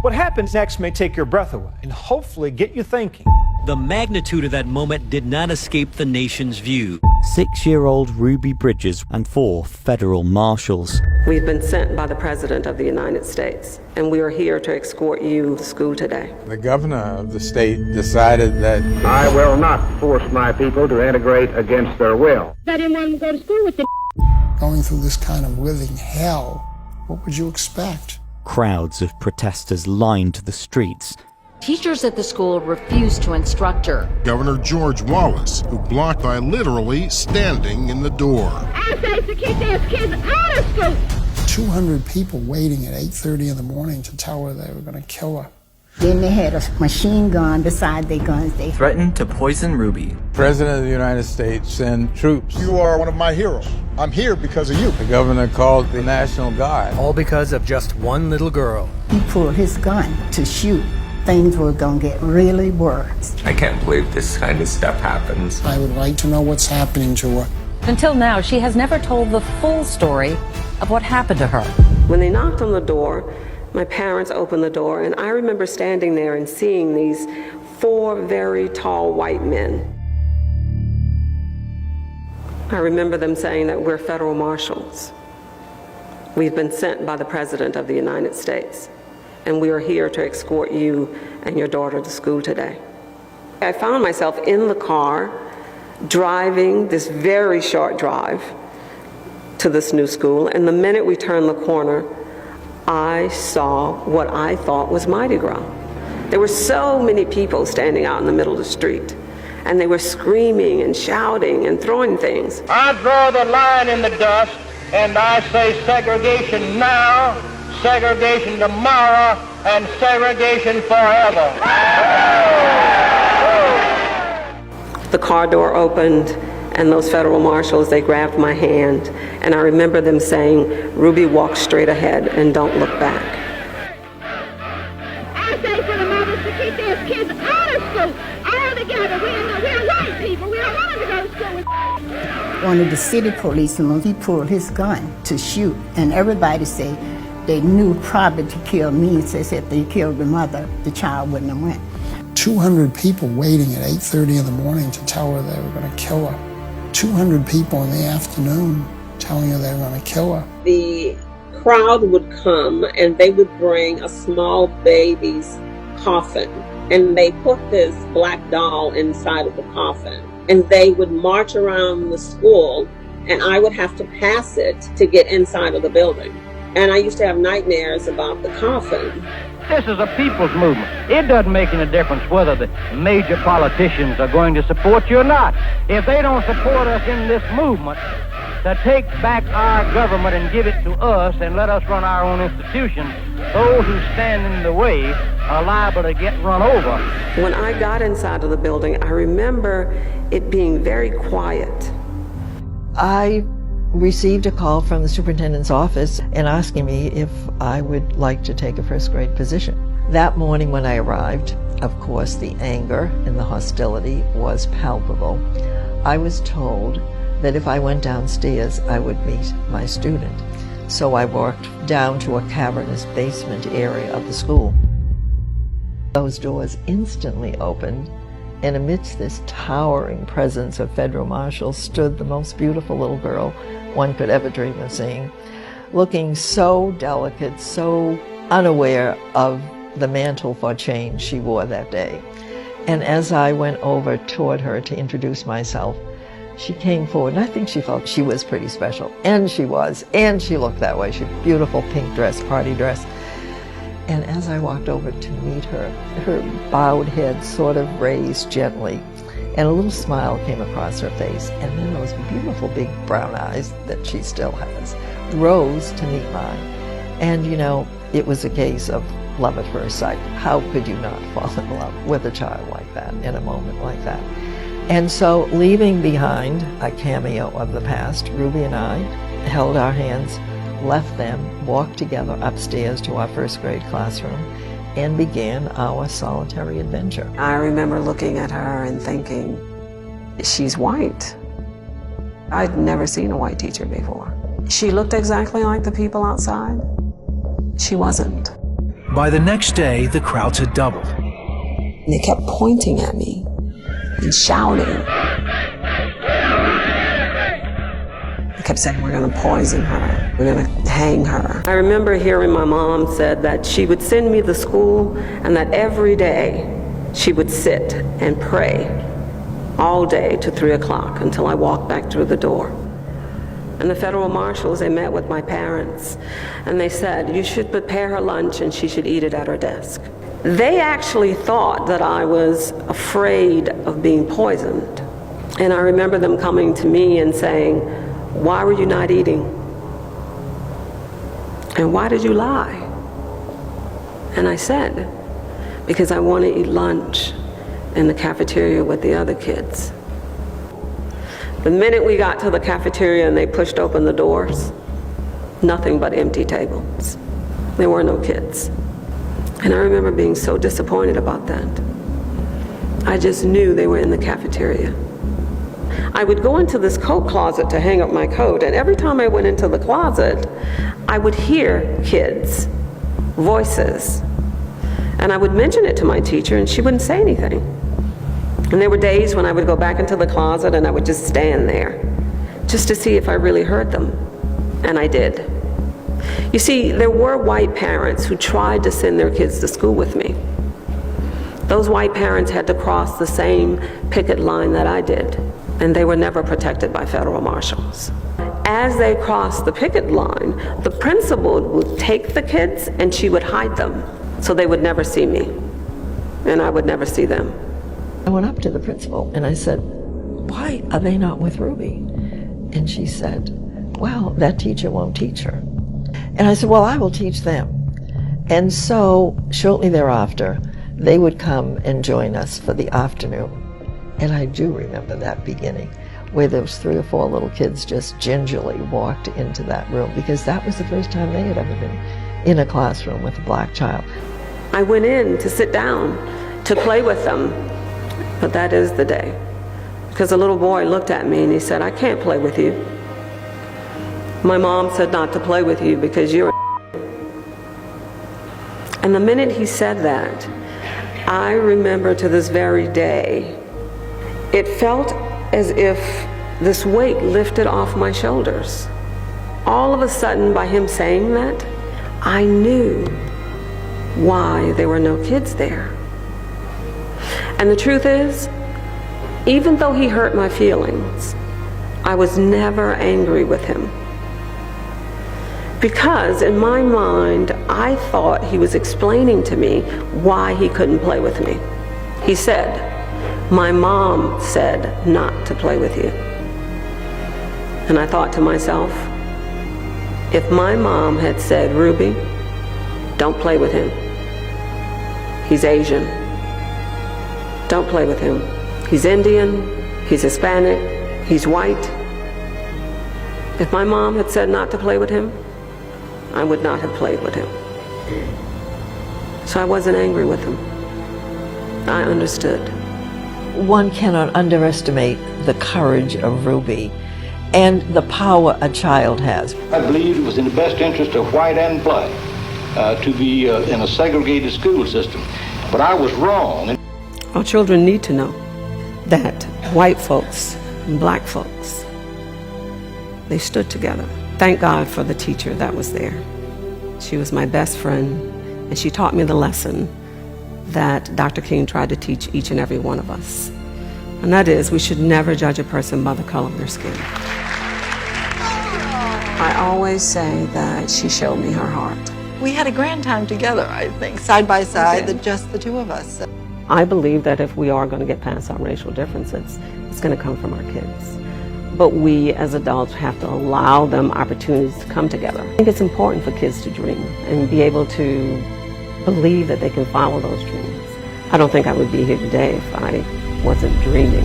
What happens next may take your breath away and hopefully get you thinking. The magnitude of that moment did not escape the nation's view. 6-year-old Ruby Bridges and 4 federal marshals. We've been sent by the President of the United States, and we are here to escort you to school today. The governor of the state decided that I will not force my people to integrate against their will. I didn't want them to go to school with them. Going through this kind of living hell, what would you expect? Crowds of protesters lined the streets. Teachers at the school refused to instruct her. Governor George Wallace, who blocked by literally standing in the door. I say to keep these kids out of school. 200 people waiting at 8:30 in the morning to tell her they were going to kill her. Then they had a machine gun beside their guns. They threatened to poison Ruby. President of the United States sent troops. You are one of my heroes. I'm here because of you. The governor called the National Guard. All because of just one little girl. He pulled his gun to shoot. Things were going to get really worse. I can't believe this kind of stuff happens. I would like to know what's happening to her. Until now, she has never told the full story of what happened to her. When they knocked on the door, my parents opened the door, and I remember standing there and seeing these 4 very tall white men. I remember them saying that we're federal marshals. We've been sent by the President of the United States, and we are here to escort you and your daughter to school today. I found myself in the car, driving this very short drive to this new school, and the minute we turned the corner, I saw what I thought was Mardi Gras. There were so many people standing out in the middle of the street, and they were screaming and shouting and throwing things. I draw the line in the dust, and I say segregation now, segregation tomorrow, and segregation forever. The car door opened, and those federal marshals, they grabbed my hand, and I remember them saying, "Ruby, walk straight ahead and don't look back." I say for the mothers to keep these kids out of school, all together. We're white people. We don't want them to go to school with. One of the city policemen, he pulled his gun to shoot, and everybody said they knew probably to kill me. They said if they killed the mother, the child wouldn't have went. 200 people waiting at 8:30 in the morning to tell her they were going to kill her. 200 people in the afternoon telling her they were going to kill her. The crowd would come, and they would bring a small baby's coffin, and they put this black doll inside of the coffin, and they would march around the school, and I would have to pass it to get inside of the building. And I used to have nightmares about the coffin. This is a people's movement. It doesn't make any difference whether the major politicians are going to support you or not. If they don't support us in this movement to take back our government and give it to us and let us run our own institutions, those who stand in the way are liable to get run over. When I got inside of the building, I remember it being very quiet. I received a call from the superintendent's office and asking me if I would like to take a first grade position. That morning when I arrived, of course, the anger and the hostility was palpable. I was told that if I went downstairs, I would meet my student. So I walked down to a cavernous basement area of the school. Those doors instantly opened, and amidst this towering presence of federal marshals stood the most beautiful little girl one could ever dream of seeing, looking so delicate, so unaware of the mantle for change she wore that day. And as I went over toward her to introduce myself, she came forward, and I think she felt she was pretty special. And she was, and she looked that way. She had a beautiful pink dress, party dress. And as I walked over to meet her, her bowed head sort of raised gently, and a little smile came across her face, and then those beautiful big brown eyes that she still has rose to meet mine. And you know, it was a case of love at first sight. How could you not fall in love with a child like that in a moment like that? And so, leaving behind a cameo of the past, Ruby and I held our hands, left them, walked together upstairs to our first grade classroom, and began our solitary adventure. I remember looking at her and thinking, she's white. I'd never seen a white teacher before. She looked exactly like the people outside. She wasn't. By the next day, the crowds had doubled. They kept pointing at me and shouting. They kept saying, we're going to poison her, we're going to hang her. I remember hearing my mom said that she would send me to school and that every day she would sit and pray all day to 3 o'clock until I walked back through the door. And the federal marshals, they met with my parents and they said, you should prepare her lunch and she should eat it at her desk. They actually thought that I was afraid of being poisoned. And I remember them coming to me and saying, why were you not eating? And why did you lie? And I said, because I want to eat lunch in the cafeteria with the other kids. The minute we got to the cafeteria and they pushed open the doors, nothing but empty tables. There were no kids. And I remember being so disappointed about that. I just knew they were in the cafeteria. I would go into this coat closet to hang up my coat, and every time I went into the closet, I would hear kids' voices. And I would mention it to my teacher, and she wouldn't say anything. And there were days when I would go back into the closet and I would just stand there just to see if I really heard them. And I did. You see, there were white parents who tried to send their kids to school with me. Those white parents had to cross the same picket line that I did, and they were never protected by federal marshals. As they crossed the picket line, the principal would take the kids and she would hide them so they would never see me, and I would never see them. I went up to the principal and I said, why are they not with Ruby? And she said, well, that teacher won't teach her. And I said, well, I will teach them. And so shortly thereafter, they would come and join us for the afternoon. And I do remember that beginning, where those 3 or 4 little kids just gingerly walked into that room, because that was the first time they had ever been in a classroom with a black child. I went in to sit down to play with them. But that is the day. Because a little boy looked at me and he said, I can't play with you. My mom said not to play with you because you're a. And the minute he said that, I remember to this very day, it felt as if this weight lifted off my shoulders. All of a sudden, by him saying that, I knew why there were no kids there. And the truth is, even though he hurt my feelings, I was never angry with him. Because in my mind, I thought he was explaining to me why he couldn't play with me. He said, my mom said not to play with you. And I thought to myself, if my mom had said, Ruby, don't play with him. He's Asian. Don't play with him. He's Indian, he's Hispanic, he's white. If my mom had said not to play with him, I would not have played with him. So I wasn't angry with him. I understood. One cannot underestimate the courage of Ruby and the power a child has. I believed it was in the best interest of white and black to be in a segregated school system. But I was wrong. Our children need to know that white folks and black folks, they stood together. Thank God for the teacher that was there. She was my best friend, and she taught me the lesson that Dr. King tried to teach each and every one of us. And that is, we should never judge a person by the color of their skin. I always say that she showed me her heart. We had a grand time together, I think, side by side, just the two of us. I believe that if we are going to get past our racial differences, it's going to come from our kids. But we as adults have to allow them opportunities to come together. I think it's important for kids to dream and be able to believe that they can follow those dreams. I don't think I would be here today if I wasn't dreaming.